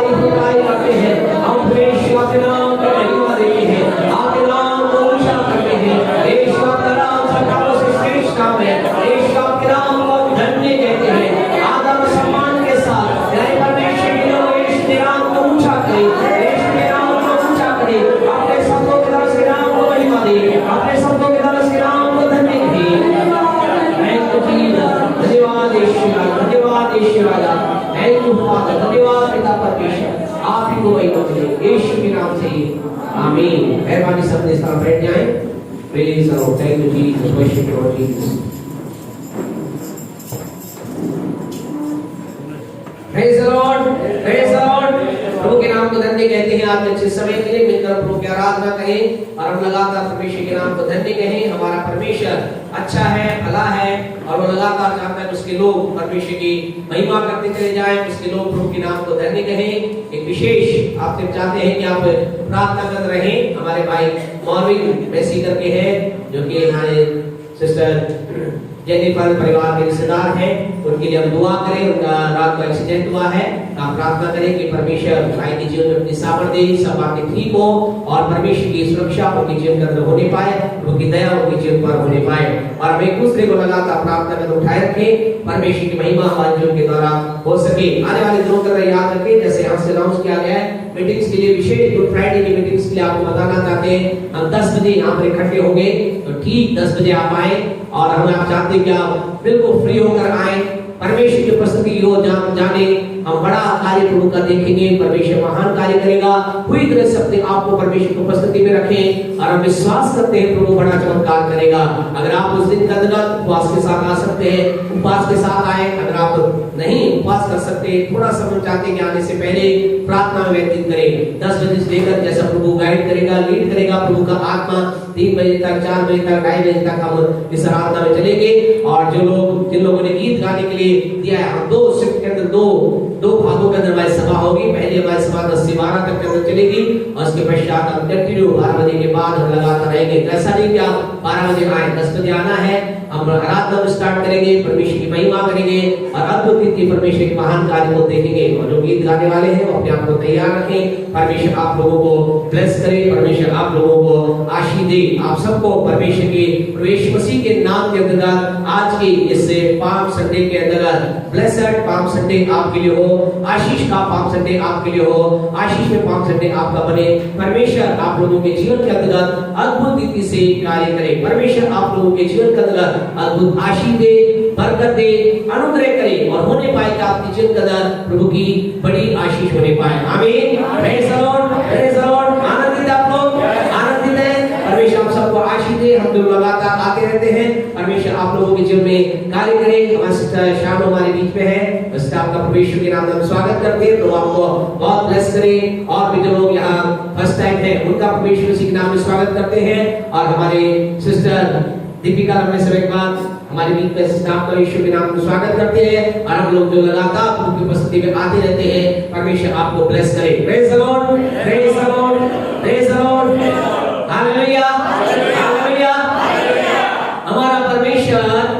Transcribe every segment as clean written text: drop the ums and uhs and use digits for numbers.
स्तुति करते हैं, हम परमेश्वर के नाम को महिमा देते हैं, आपके नाम को ऊंचा करते हैं। ईश्वर का नाम सर्वों से श्रेष्ठ नाम है, ईश्वर के नाम को धन्य कहते हैं। आदर सम्मान के साथ जय परमेश्वर के लोग ईश्वर नाम को ऊंचा करें, ईश्वर नाम को ऊंचा करें, अपने शब्दों के द्वारा उसके नाम को महिमा दें, अपने शब्दों के द्वारा उसके नाम को धन्य करें। थैंक यू जीसस, धन्यवाद ईश्वर, धन्यवाद ईश्वर, थैंक यू फादर, धन्यवाद पिता परमेश्वर, आप ही को महिमा दें यीशु के नाम से आमीन। मेहरबानी सब ने स्थान बैठ जाएं। Praise the Lord, thank you Jesus, worship Lord Jesus, praise the Lord, praise the Lord. प्रभु के नाम को धन्य कहते हैं। आज अच्छे समय के लिए मिलकर प्रभु की आराधना करें और हम लगातार परमेश्वर के नाम को धन्य कहें। हमारा परमेश्वर अच्छा है, भला है और वो लगातार चाहता है उसके लोग परमेश्वर की महिमा करते चले जाएं, उसके लोग प्रभु के नाम को धन्य कहें। एक विशेष आपसे चाहते हैं कि आप प्रार्थना कर रहें। हमारे भाई मॉर्निंग मैसी करके हैं जो कि हमारे सिस्टर जेनिफर परिवार के रिश्तेदार हैं, उनके लिए हम दुआ करें। उनका रात को एक्सीडेंट हुआ है, आप प्रार्थना करें कि परमेश्वर भाई के जीवन में अपनी सामर्थ दे, सब बातें ठीक हो और परमेश्वर की सुरक्षा उनके जीवन के अंदर होने पाए, उनकी दया उनके जीवन पर होने पाए। और हम एक दूसरे को लगातार प्रार्थना कर उठाए रखें, परमेश्वर की महिमा हमारे जीवन के द्वारा हो सके। आने वाले दिनों के अंदर याद रखें, जैसे यहाँ से अनाउंस किया गया है, मीटिंग्स के लिए विशेष गुड फ्राइडे की मीटिंग्स के लिए आपको बताना चाहते हैं। हम 10 बजे यहाँ पर इकट्ठे होंगे, तो ठीक 10 बजे आप आए और हम आप चाहते हैं कि आप बिल्कुल फ्री होकर आए, परमेश्वर की उपस्थिति की ओर जाने। हम बड़ा कार्य प्रभु का देखेंगे, परमेश्वर महान कार्य करेगा। पूरी तरह से अपने आप को परमेश्वर की उपस्थिति में रखें और हम विश्वास करते हैं प्रभु बड़ा चमत्कार करेगा। अगर आप उस दिन का उपवास के साथ आ सकते हैं, उपवास के साथ आए। अगर आप नहीं उपवास कर सकते, थोड़ा समय चाहते हैं आने से पहले प्रार्थना में व्यतीत करें। 10 बजे से लेकर जैसा प्रभु गाइड करेगा, लीड करेगा प्रभु का आत्मा, 3 बजे तक, 4 बजे तक, 2:30 बजे तक हम इस आराधना में चलेंगे। और जिन लोगों ने गीत गाने के लिए दिया है, हम 2 शिफ्ट के अंदर दो भागों के अंदर हमारी सभा होगी। पहली हमारी सभा 10 से 12 तक के अंदर चलेगी और उसके पश्चात हम कंटिन्यू 12 बजे के बाद हम लगातार रहेंगे। ऐसा नहीं कि आप 12 बजे आए, 10 बजे आना है। हम आराधना में स्टार्ट करेंगे, परमेश्वर की महिमा करेंगे और अद्भुत रीति परमेश्वर के महान कार्य को देखेंगे। और जो गीत गाने वाले हैं वो अपने आप को तैयार रखें। परमेश्वर आप लोगों को ब्लेस करे, परमेश्वर आप लोगों को आशीष दे। आप सबको परमेश्वर के प्रवेश मसीह के नाम के अंतर्गत आज की इस पाम संडे के अंतर्गत ब्लेसड पाम संडे आपके लिए हो, आशीष का पाम संडे आपके लिए हो, आशीष में पाम संडे आपका बने। परमेश्वर आप लोगों के जीवन के अंतर्गत अद्भुत रीति से कार्य करे। परमेश्वर आप लोगों के जीवन के अंतर्गत अद्भुत आशीष दे, बरकत दे, अनुग्रह करे और होने पाए कि आपके जीवन के अंदर प्रभु की बड़ी आशीष होने पाए। आमीन। Praise the Lord, praise the Lord. आनंदित आप लोग, आनंदित है। परमेश्वर आप सबको आशीष दे। हम लोग लगातार आते रहते हैं, परमेश्वर आप लोगों के जीवन में कार्य करे। हमारे सिस्टर शाम हमारे बीच में है, बस आपका परमेश्वर के नाम में स्वागत करते हैं। तो आपको बहुत ब्लेस करे। और भी जो लोग यहाँ फर्स्ट टाइम है उनका परमेश्वर के नाम में स्वागत करते हैं। और हमारे सिस्टर दीपिका रमेश सेवकमान हमारे बीच में स्टाफ का ईश्वर के नाम में स्वागत करते हैं। और हम लोग जो लगातार प्रभु की उपस्थिति में आते रहते हैं, परमेश्वर आपको ब्लेस करे। Praise the Lord, praise the Lord, praise the Lord. Hallelujah, hallelujah. हमारा परमेश्वर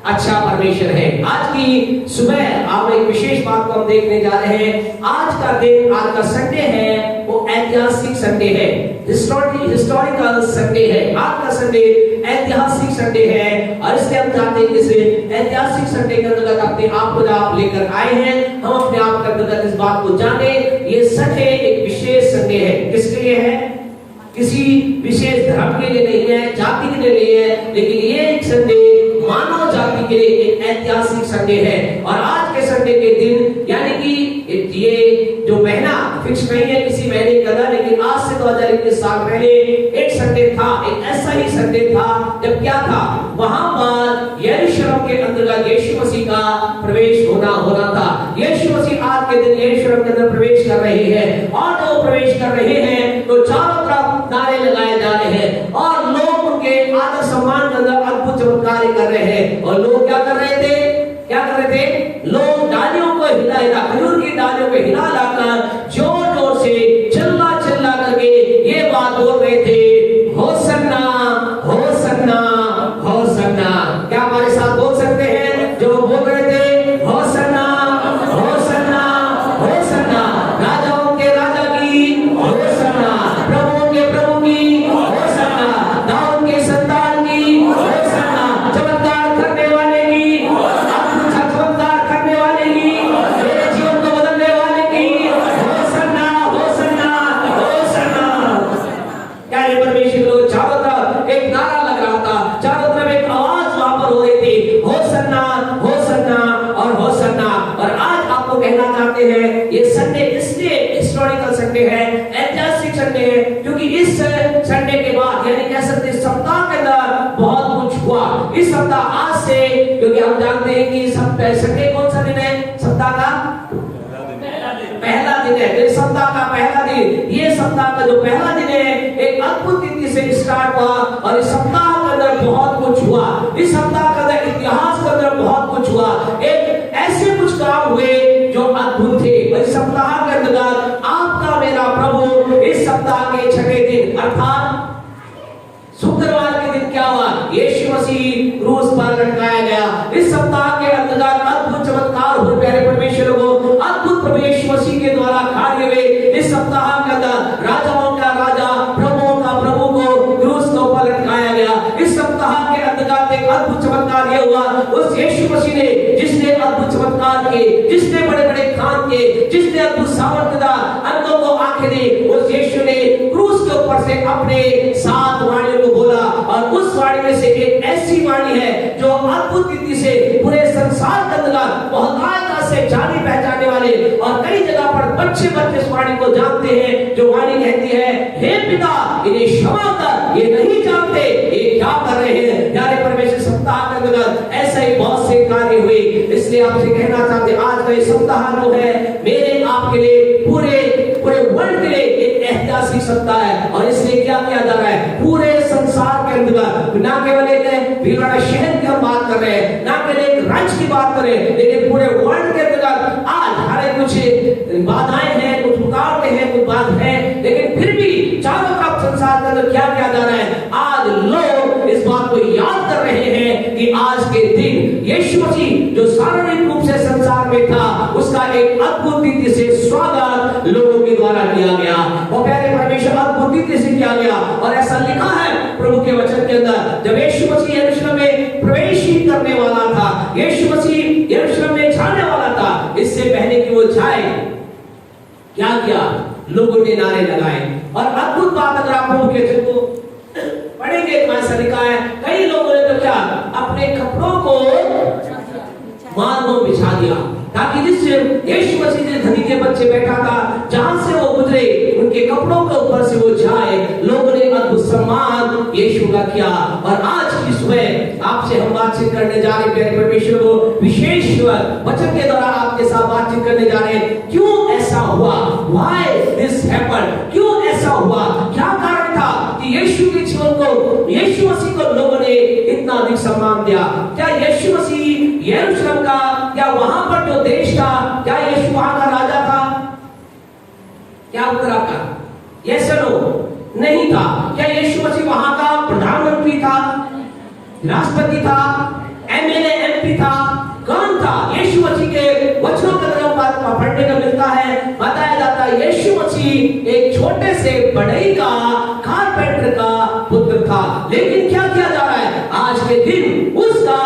अच्छा परमेश्वर है। आज की सुबह आप एक विशेष बात को हम देखने जा रहे हैं। आज का दिन, आज का संडे है, वो ऐतिहासिक संडे है, हिस्टोरिकल संडे है। आज का संडे ऐतिहासिक संडे है और इसलिए हम चाहते हैं कि इस ऐतिहासिक संडे के अंतर्गत अपने आप को आप लेकर आए हैं, हम अपने आप के अंतर्गत इस बात को जाने। ये संडे एक विशेष संडे है। किसके लिए है? किसी विशेष धर्म के लिए नहीं है, जाति के लिए नहीं है, लेकिन ये एक संडे मानव जाति के लिए एक ऐतिहासिक संडे है। और आज के संडे के दिन, यानी कि ये जो महीना फिक्स नहीं है किसी महीने का, लेकिन आज से 2021 साल पहले एक संडे था, एक ऐसा ही संडे था जब क्या था, वहां पर यरूशलेम के अंदर यीशु मसीह का प्रवेश होना था। यीशु मसीह आज के दिन यरूशलेम के अंदर प्रवेश कर रहे हैं और जो प्रवेश कर रहे हैं तो चारों तरफ नारे लगाए जा रहे हैं और लोग उनके आदर सम्मान के अंदर अद्भुत चमत्कार कर रहे हैं। और लोग क्या कर रहे थे? क्या कर रहे थे? लोग डालियों को हिला खजूर की डालियों को हिला लाकर जोर जोर से चिल्ला करके ये बात बोल रहे थे, होसन्ना, होसन्ना, होसन्ना। क्या हमारे साथ बोल सकते हैं? जो बोल रहे थे, होसन्ना, होसन्ना, होसन्ना। राजाओं हिस्टोरिकल संडे है, ऐतिहासिक संडे है, क्योंकि इस संडे के बाद यानी कह सकते हैं सप्ताह के अंदर बहुत कुछ हुआ। इस सप्ताह आज से, क्योंकि हम जानते हैं कि संडे कौन सा दिन है? सप्ताह का पहला दिन है। तो सप्ताह का पहला दिन, ये सप्ताह का जो पहला दिन है, एक अद्भुत तिथि से स्टार्ट हुआ और इस सप्ताह के अंदर बहुत कुछ हुआ। इस सप्ताह के अंदर इतिहास के अंदर बहुत कुछ हुआ। एक ऐसे कुछ काम हुए जो अद्भुत थे। इस सप्ताह के अंदर आपका मेरा प्रभु इस सप्ताह के छठे दिन अर्थात शुक्रवार के दिन क्या हुआ? यीशु मसीह क्रूस पर लटकाया गया। इस सप्ताह के अंतर्गत अद्भुत चमत्कार हुए प्यारे परमेश्वर को, अद्भुत प्रभु यीशु मसीह के द्वारा कार्य हुए। इस सप्ताह के अंदर राजाओं का राजा, प्रभुओं का प्रभु को क्रूस के ऊपर लटकाया गया। इस सप्ताह के अंतर्गत एक अद्भुत चमत्कार यह हुआ, उस यीशु मसीह ने जिसने अद्भुत चमत्कार किए, जिसने बड़े बड़े काम किए, जिसने अद्भुत सामर्थ्य दा, अंधों को आंखें दी, उस यीशु ने क्रूस के ऊपर से अपने 7 वाणियों को बोला और उस वाणी में से एक ऐसी वाणी है जो अद्भुत रीति से पूरे संसार के अंदर बहुतायत से जाने पहचाने वाले और कई जगह पर बच्चे इस वाणी को जानते हैं, जो वाणी कहती है, हे पिता इन्हें क्षमा कर, ये नहीं जानते ये क्या कर रहे हैं। प्यारे परमेश्वर सप्ताह के अंदर ऐसे ही बहुत से कार्य हुए। इसलिए आपसे कहना चाहते हैं आज का ये सप्ताह जो है मेरे आपके लिए पूरे वर्ल्ड के लिए एक ऐतिहासिक सप्ताह है। और इसलिए क्या किया जा रहा है? पूरे संसार के अंदर ना केवल एक भीलवाड़ा शहर की हम बात कर रहे हैं, ना केवल एक राज्य की बात कर रहे हैं, लेकिन पूरे वर्ल्ड के अंदर आज हर कुछ बाधाएं हैं, कुछ रुकावटें हैं, कुछ बात है, लेकिन फिर भी चारों तरफ संसार के अंदर क्या किया जा रहा है? आज लोग इस बात को याद कर रहे हैं कि आज के दिन यीशु मसीह जो शारीरिक रूप से संसार में था, उसका एक अद्भुत रीति से स्वागत लोगों के द्वारा किया गया। और प्यारे परमेश्वर अद्भुत रीति से किया गया। और ऐसा लिखा है प्रभु के वचन के अंदर, जब यीशु मसीह यरूशलेम में प्रवेश करने वाला था, यीशु मसीह यरूशलेम में जाने वाला था, इससे पहले कि वो जाए क्या किया? लोगों ने नारे लगाए। और अद्भुत बात अगर आप प्रभु के वचन को पढ़ेंगे तो ऐसा लिखा है, कई लोगों ने तो क्या अपने कपड़ों को मार्गों में बिछा दिया, ताकि जिससे यीशु मसीह जिस धनी के बच्चे बैठा था, जहां से वो गुजरे उनके कपड़ों के ऊपर से वो जाए। लोगों ने अद्भुत सम्मान यीशु का किया। और आज की सुबह आपसे हम बातचीत करने जा रहे हैं परमेश्वर को विशेष वचन के द्वारा आपके साथ बातचीत करने जा रहे हैं। क्यों ऐसा हुआ? Why this happened? क्यों ऐसा हुआ? क्या कारण था कि यीशु के जीवन को, यीशु मसीह को लोगों ने इतना अधिक सम्मान दिया? क्या यीशु मसीह यरूशलेम का या वहां पर जो देश था, क्या यीशु वहां का राजा था? क्या उत्तर आपका? यस या नो? नहीं था। क्या यीशु मसीह वहां का प्रधानमंत्री था, राष्ट्रपति था, एमएलए एमपी था? कौन था? यीशु मसीह के वचनों के अंदर पढ़ने को मिलता है, बताया जाता है यीशु मसीह एक छोटे से बढ़ई का कारपेंटर का पुत्र था। लेकिन क्या किया जा रहा है आज के दिन? उसका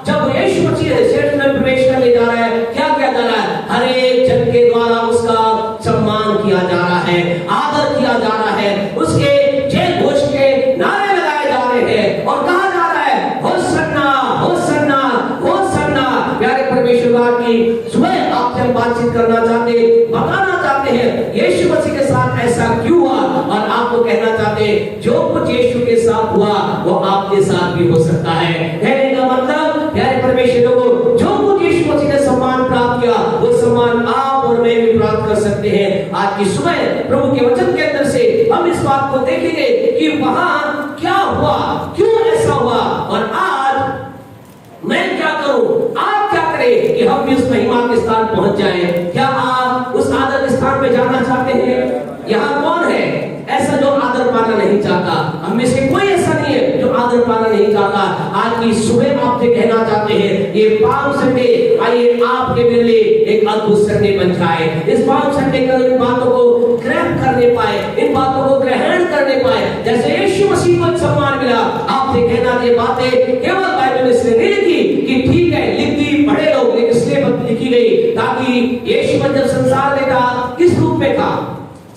जब यीशु मसीह शरीर में प्रवेश करने जा रहा है, क्या किया जा रहा है? हर एक जन के द्वारा उसका सम्मान किया जा रहा है, आदर किया जा रहा है, उसके जय घोष के नारे लगाए जा रहे हैं और कहा जा रहा है होसन्ना होसन्ना होसन्ना। प्यारे परमेश्वर की सुबह आपसे हम बातचीत करना चाहते, बताना चाहते हैं यीशु मसीह के साथ ऐसा क्यों हुआ, और आपको कहना चाहते हैं जो कुछ यीशु के साथ हुआ वो आपके साथ भी हो सकता है। कहने का मतलब प्यारे परमेश्वर को जो कुछ यीशु मसीह ने सम्मान प्राप्त किया, वो सम्मान आप और मैं भी प्राप्त कर सकते हैं। आज की सुबह प्रभु के वचन के अंदर से हम इस बात को देखेंगे कि वहां क्या हुआ, क्यों ऐसा हुआ, और आज मैं क्या करूं, आप क्या करें कि हम भी उस महिमा के स्थान पहुंच जाएं। क्या आप उस आदर के स्थान पे जाना चाहते हैं? यहाँ कौन है ऐसा जो आदर पाना नहीं चाहता? हम में से कोई ऐसा नहीं है जो आदर पाना नहीं चाहता। आज की सुबह आपसे कहना चाहते हैं ये पाम संडे आइए आपके मेरे लिए एक अद्भुत संडे बन जाए। इस पाम संडे के इन बातों को ग्रहण करने पाए, इन बातों को ग्रहण करने पाए। जैसे यीशु मसीह को सम्मान मिला, आपसे कहना ये बातें केवल बाइबल में इसलिए नहीं लिखी कि ठीक है लिख दी बड़े लोग, लेकिन इसलिए लिखी गई ताकि यीशु जब संसार में था किस रूप में था?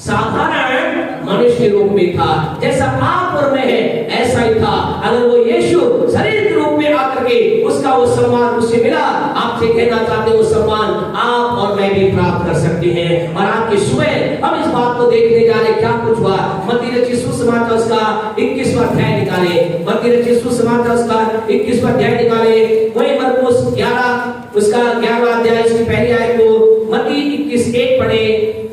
साधारण मनुष्य के रूप में था, जैसा आप और मैं है ऐसा ही था। अगर वो यीशु शरीर के रूप में आकर के उसका वो सम्मान उसे मिला, आपसे कहना चाहते वो सम्मान आप और मैं भी प्राप्त कर सकते हैं। और आपकी सुबह हम इस देखने जा रहे क्या कुछ हुआ। मत्ती रचित सुसमाचार उसका 21वां अध्याय निकाले, मत्ती रचित सुसमाचार उसका 21वां अध्याय निकाले। वही मरकुस 11 उसका 11वां अध्याय इसकी पहली आयत को मत्ती 21:1 पढ़े,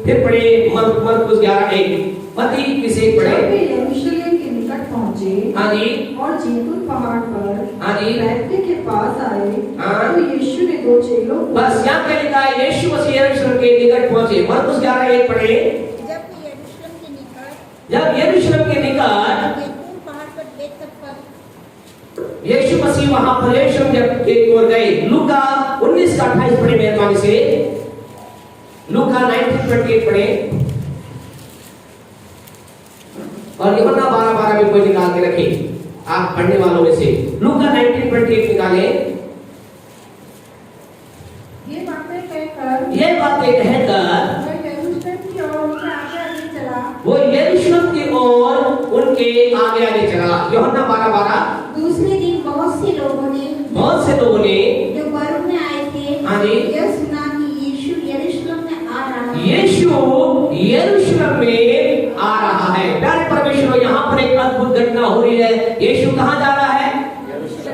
फिर पढ़े मरकुस 11:1। मत्ती 21:1 पढ़े। जब वे यरूशलेम के निकट पहुंचे, हाँ जी, और जैतून पहाड़ पर हाँ जी, बैठने के पास आए, हाँ, तो यीशु ने दो चेलों को, बस यहाँ पे लिखा है यीशु मसीह यरूशलेम के निकट पहुंचे। मरकुस 11:1 पढ़े। जब यरूशलेम के निकट जैतून पहाड़ पर बैठकर पर यीशु मसीह वहां पर यरूशलेम के ओर गए। लूका 19:28 पढ़े मेहरबानी से। लूका 19:28 पढ़े और यूहन्ना 12:12 में कोई निकाल के रखे आप पढ़ने वालों में से। लूका 19:28 निकाले। ये बातें कहकर ये बातें कहकर वह यरूशलेम की ओर उनके आगे वो यरूशलेम की ओर उनके आगे आगे चला। आगे चला। यूहन्ना 12:12। दूसरे दिन बहुत से लोगों ने जो पर्व में आए थे, हाँ जी, यह सुना कि यीशु यरूशलेम में आ रहा है। यीशु यरूशलेम में आ रहा है। प्यारे परमेश्वर, यहाँ पर एक अद्भुत घटना हो रही है। यीशु कहाँ जा रहा है?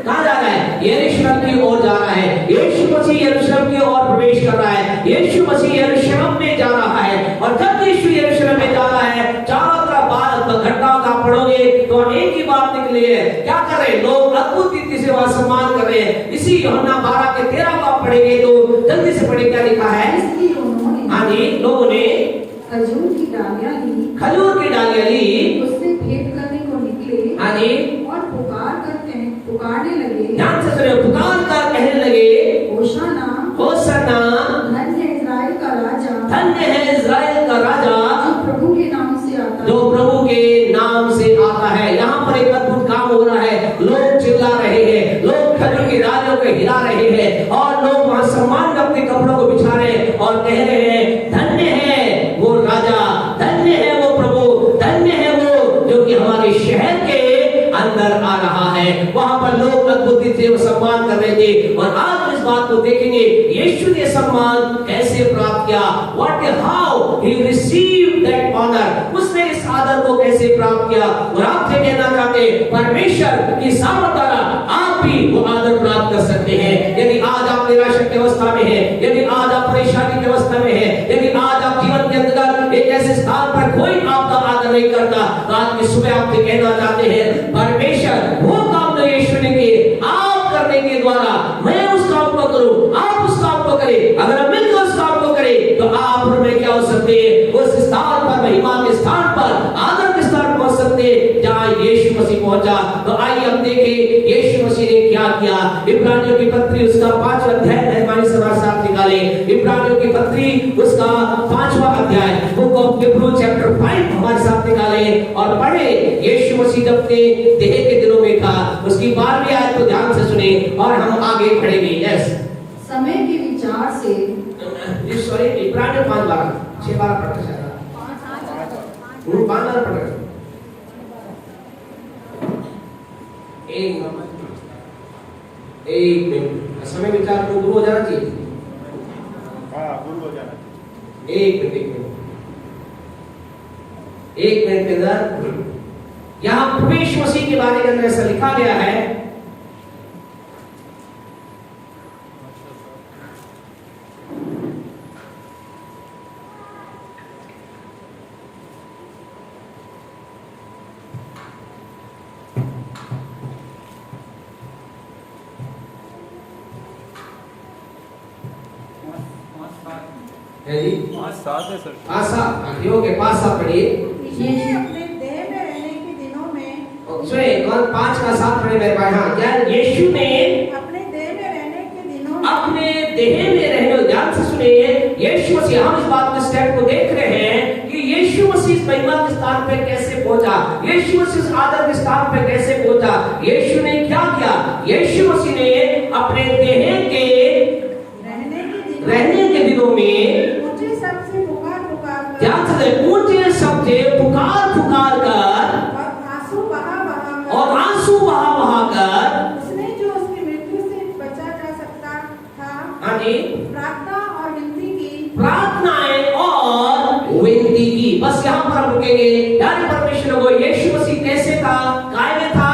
कहाँ जा रहा है? यरूशलेम की ओर जा रहा है। यीशु मसीह यरूशलेम की ओर प्रवेश कर रहा है। यीशु मसीह यरूशलेम में जा रहा है। और जब यीशु यरूशलेम में जा रहा है, चारों तरफ बात घटनाओं का पढ़ोगे तो एक ही बात निकली है। क्या कर रहे हैं लोग? अद्भुत रीति से वहां सम्मान कर रहे हैं। इसी यूहन्ना 12:13 को आप पढ़ेंगे तो जल्दी से पढ़े क्या लिखा है। इसलिए उन्होंने, हाँ जी, लोगों ने खजूर की डालियां ली, खजूर की डालियां ली, उससे भेंट करने को निकले, हाँ जी, और पुकारने लगे, ध्यान से सुनिए, पुकार कर कहने लगे, होशाना, होशाना, धन्य है इस्राएल का राजा, धन्य है इस्राएल का राजा, जो प्रभु के नाम से आता है, जो प्रभु के नाम से आता है। यहाँ पर एक अद्भुत काम हो रहा है। लोग चिल्ला रहे हैं, लोग खजूर की डालियों को हिला रहे हैं और लोग वहां सम्मान में अपने कपड़ों को बिछा रहे हैं और कह रहे हैं, धन्य है वो राजा, धन्य है वो प्रभु, धन्य है वो जो कि हमारे शहर के अंदर आ रहा है। वहां पर लोग अद्भुत रीति से सम्मान कर रहे थे। और आज इस बात को देखेंगे, यीशु ने सम्मान कैसे प्राप्त किया। What how he received that honour, उसने इस आदर को कैसे प्राप्त किया। और आपसे कहना चाहते परमेश्वर की सामर्थ द्वारा आप भी वो आदर प्राप्त कर सकते हैं। यदि आज आप निराशा की अवस्था में हैं, यदि आज आप परेशानी की अवस्था में हैं, यदि आज आप जीवन के अंदर एक ऐसे स्थान पर कोई आपका आदर नहीं करता, तो आज की सुबह आपसे कहना चाहते हैं परमेश्वर वो काम जो यीशु ने किए आप करने के द्वारा मैं उस काम को करूं, आप उस काम को करें। अगर हम मिलकर उस काम को करें तो आप और मैं क्या हो सकते हैं? उस स्थान पर, महिमा के स्थान पर, आदर के स्थान पहुंच सकते हैं जहां यीशु मसीह पहुंचा। तो आइए हम देखें यीशु मसीह ने क्या किया। इब्रानियों की पत्री उसका 5वां अध्याय मेहरबानी से हमारे साथ निकाले। इब्रानियों की पत्री उसका 5वां अध्याय, बुक ऑफ हिब्रू चैप्टर 5 हमारे साथ निकाले और पढ़े। यीशु मसीह जब अपने देह के दिनों में था, उसकी 12वीं आयत को ध्यान से सुने और हम आगे बढ़ेंगे। यस, समय के विचार से, सॉरी, इब्रानियों 5:12 6:12 पढ़ना चाहिए। 5:12 पढ़ना। एक मिनट, समय विचार को गुरु हो जाना चाहिए। हाँ, गुरु हो जाना। एक मिनट के अंदर यहाँ प्रवेश मसीह के बारे में ऐसा लिखा गया है। है जी, 5-7 है सर। आशा आखियों के पास आप पढ़िए। ये अपने देह में रहने के दिनों में, सुने कौन 5 का 7 पढ़े मेरे भाई। हाँ, क्या यीशु ने अपने देह में रहने के दिनों में, अपने देह में रहने, ध्यान से सुनिए, यीशु मसीह, हम इस बात के स्टेप को देख रहे हैं कि यीशु मसीह इस महिमा के स्थान पे कैसे पहुंचा, यीशु मसीह इस आदर के स्थान पे कैसे पहुंचा। यीशु ने क्या किया? यीशु मसीह ने अपने देह के रहने के दिनों में ऊंचे सबसे पुकार कर, ध्यान से ऊंचे शब्द पुकार कर और आंसू बहा कर उसने जो उसकी मृत्यु से बचा जा सकता था, हाँ जी, प्रार्थना और विनती की, प्रार्थनाएं और विनती की। बस यहाँ पर हम रुकेंगे। यानी परमेश्वर को यीशु मसीह कैसे था? काय में था?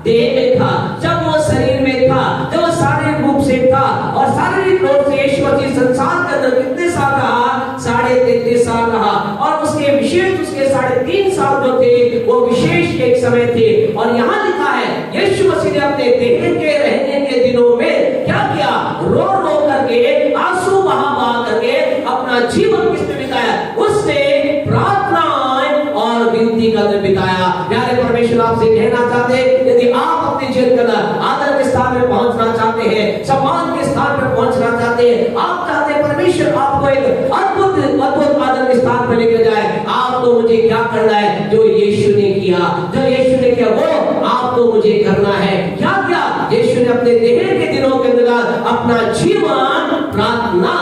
देह में था। जब वो शरीर में था, जब वो शारीरिक रूप से था और शारीरिक रूप से यीशु मसीह संसार के अंदर कितने साल रहा? 33.5 साल रहा। और उसके विशेष उसके 3.5 साल जो थे वो विशेष एक समय थे। और यहाँ लिखा है यीशु मसीह ने अपने देह के रहने के दिनों में क्या किया? रो रो करके, आंसू बहा बहा करके अपना जीवन किसमें बिताया? उसने प्रार्थनाएं और विनती करके बिताया। प्यारे परमेश्वर आपसे कहना चाहते हैं, यदि आप अपने जीवन के अंदर आदर के स्थान में पहुंचना चाहते हैं, सम्मान के स्थान पर पहुंचना चाहते हैं, आप चाहते हैं परमेश्वर आपको एक अद्भुत आदर के स्थान पर लेकर जाए, आपको मुझे क्या करना है? जो यीशु ने किया, जो यीशु ने किया वो आपको मुझे करना है। क्या किया? यीशु ने अपने देह के दिनों के अंदर अपना जीवन प्रार्थना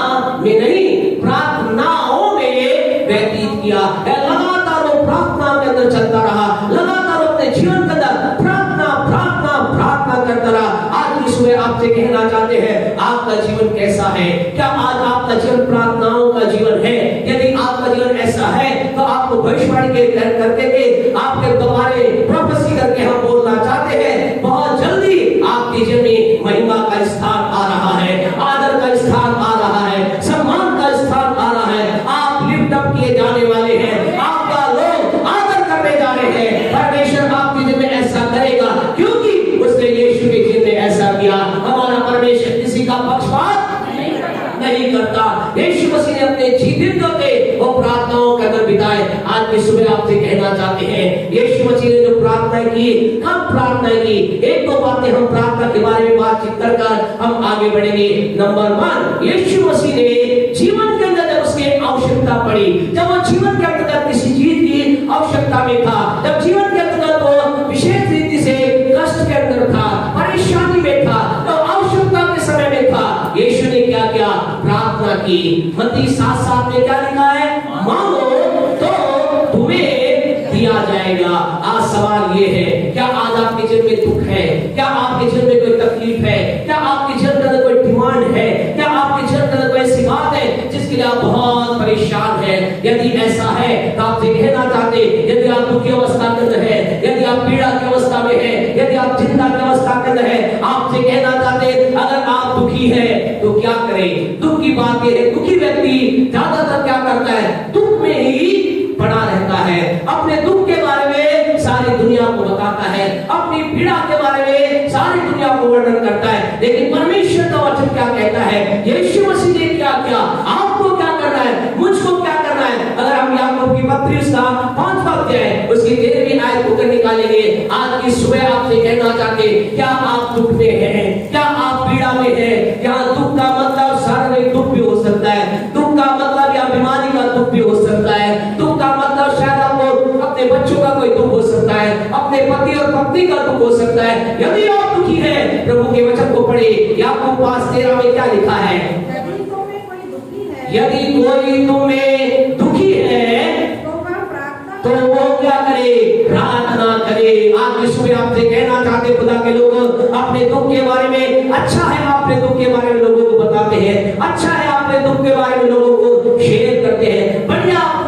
में नहीं, प्रार्थनाओं में व्यतीत किया। लगातार वो प्रार्थना के अंदर चलता रहा, लगातार अपने जीवन के अंदर प्रार्थना प्रार्थना प्रार्थना करता रहा। आज की सुबह आपसे कहना चाहते हैं, आपका जीवन कैसा है? क्या आज आपका जीवन प्रार्थनाओं का जीवन है? यदि आपका जीवन ऐसा है तो आपको भविष्यवाणी के करके के आपके द्वारे प्रोफेसी करके हम बोलना चाहते हैं, बहुत जल्दी आपके जीवन में महिमा का स्थान आ रहा है, आदर का स्थान आ रहा है, सम्मान का स्थान आ रहा है। आप लिफ्ट अप किए जाने वाले हैं, आपका लोग आदर करने जा रहे हैं। परमेश्वर आपके जीवन में ऐसा करेगा क्योंकि उसने यीशु के जीवन में ऐसा किया। हमारा परमेश्वर किसी का पक्षपात नहीं करता। यीशु मसीह ने अपने जीवन को वो प्रार्थनाओं के अंदर बिताए। आज की सुबह आपसे कहना चाहते हैं, यीशु मसीह ने जो प्रार्थना की, कब प्रार्थना की? एक दो बातें हम प्रार्थना के बारे में बातचीत कर हम आगे बढ़ेंगे। नंबर 1, यीशु मसीह ने जीवन के अंदर जब उसकी आवश्यकता पड़ी, जब वो जीवन के अंदर किसी चीज की आवश्यकता में था, जब जीवन के अंदर वो विशेष रीति से कष्ट के अंदर था, परेशानी में था, तो आवश्यकता के समय में था, यीशु ने क्या किया? प्रार्थना की। मत्ती 7:7 में क्या लिखा है? मांगो तो तुम्हें दिया जाएगा। आज सवाल ये है, क्या आज आपके जीवन में दुख है? क्या आपके जीवन में कोई तकलीफ है? क्या आपके जीवन के अंदर कोई डिमांड है? क्या आपके जीवन के अंदर कोई ऐसी बात है जिसके लिए आप बहुत परेशान हैं? यदि ऐसा है तो आपसे कहना चाहते, यदि आप दुखी अवस्था के अंदर है, यदि आप पीड़ा की अवस्था में है, यदि आप चिंता की अवस्था के अंदर है, आपसे कहना चाहते, अगर आप दुखी है तो क्या करें? दुख की बात यह है, दुखी व्यक्ति ज्यादातर क्या करता है? दुख में ही पड़ा रहता है, अपने दुख के बारे में सारी दुनिया को बताता है, अपनी पीड़ा के बारे में सारी दुनिया को वर्णन करता है। लेकिन परमेश्वर का वचन क्या कहता है? यीशु मसीह ने क्या किया? आपको क्या करना है? मुझको क्या करना है? अगर हम याकूब की पत्री उसका 5वां अध्याय उसकी 13वीं आयत को निकालेंगे, आज की सुबह आपसे कहना चाहते, क्या आप दुख में हैं? क्या आप पीड़ा में हैं? यहाँ दुख का मतलब शारीरिक दुख भी हो सकता है, दुख का मतलब या बीमारी का दुख भी हो सकता है, दुख का मतलब शायद आपको अपने बच्चों का कोई दुख हो सकता है, अपने पति और पत्नी का दुख हो सकता है। यदि आप दुखी हैं, प्रभु के वचन को पढ़े। याकूब 5:13 में क्या लिखा है? यदि तुम्हें कोई दुखी है, यदि कोई तुम्हें दुखी है तो वो क्या करे? प्रार्थना करे। आज की सुबह आपसे कहना चाहते, खुदा के लोग अपने दुख के बारे में, अच्छा है आप अपने दुख के बारे में लोगों को बताते हैं, अच्छा है आप अपने दुख के बारे में लोगों को शेयर करते हैं, बढ़िया अपने